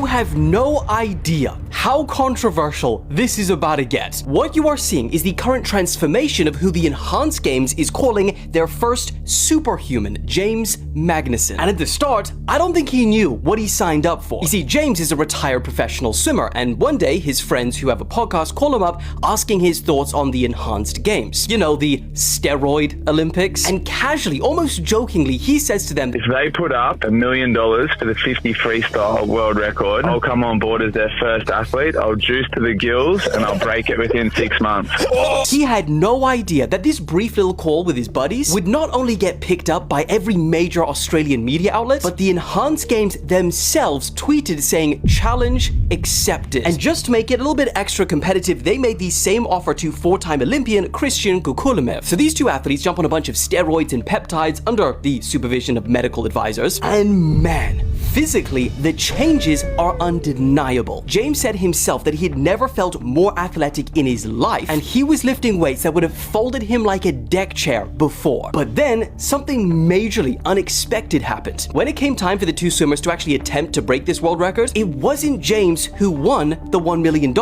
have no idea how controversial this is about to get. What you are seeing is the current transformation of who the Enhanced Games is calling their first superhuman, James Magnussen. And at the start, I don't think he knew what he signed up for. You see, James is a retired professional swimmer, and one day his friends who have a podcast call him up asking his thoughts on the Enhanced Games. You know, the steroid Olympics. And casually, almost jokingly, he says to them, if they put up $1 million for the 50 freestyle world record, I'll come on board as their first athlete. I'll juice to the gills and I'll break it within 6 months. He had no idea that this brief little call with his buddies would not only get picked up by every major Australian media outlet, but the Enhanced Games themselves tweeted saying, challenge accepted. And just to make it a little bit extra competitive, they made the same offer to 4-time Olympian Christian Kukulemev. So these two athletes jump on a bunch of steroids and peptides under the supervision of medical advisors. And man, physically, the changes are undeniable. James said himself that he had never felt more athletic in his life, and he was lifting weights that would have folded him like a deck chair before. But then, something majorly unexpected happened. When it came time for the two swimmers to actually attempt to break this world record, it wasn't James who won the $1 million.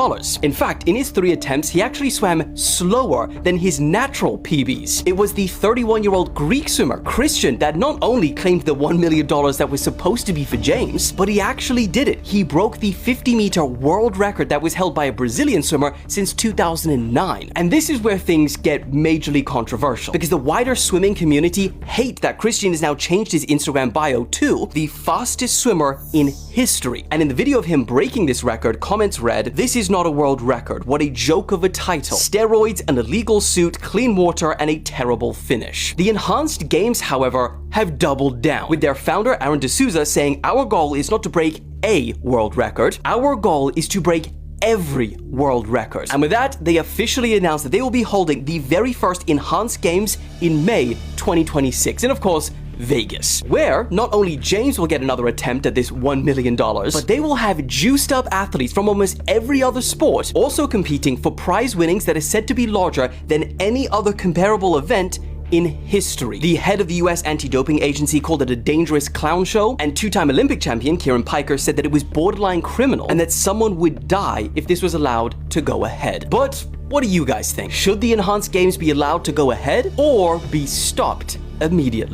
In fact, in his 3 attempts, he actually swam slower than his natural PBs. It was the 31-year-old Greek swimmer, Christian, that not only claimed the $1 million that was supposed to be for James, but he actually did it. He broke the 50-meter world record that was held by a Brazilian swimmer since 2009. And this is where things get majorly controversial, because the wider swimming community hate that Christian has now changed his Instagram bio to the fastest swimmer in history. And in the video of him breaking this record, comments read, "This is not a world record. What a joke of a title. Steroids, an illegal suit, clean water, and a terrible finish." The Enhanced Games, however, have doubled down, with their founder Aaron D'Souza saying, "Our goal is not to break a world record. Our goal is to break every world record." And with that, they officially announced that they will be holding the very first Enhanced Games in May 2026. And of course, Vegas, where not only James will get another attempt at this $1 million, but they will have juiced up athletes from almost every other sport also competing for prize winnings that is said to be larger than any other comparable event in history. The head of the US anti-doping agency called it a dangerous clown show, and 2-time Olympic champion Kieran Piker said that it was borderline criminal and that someone would die if this was allowed to go ahead. But what do you guys think? Should the Enhanced Games be allowed to go ahead or be stopped immediately?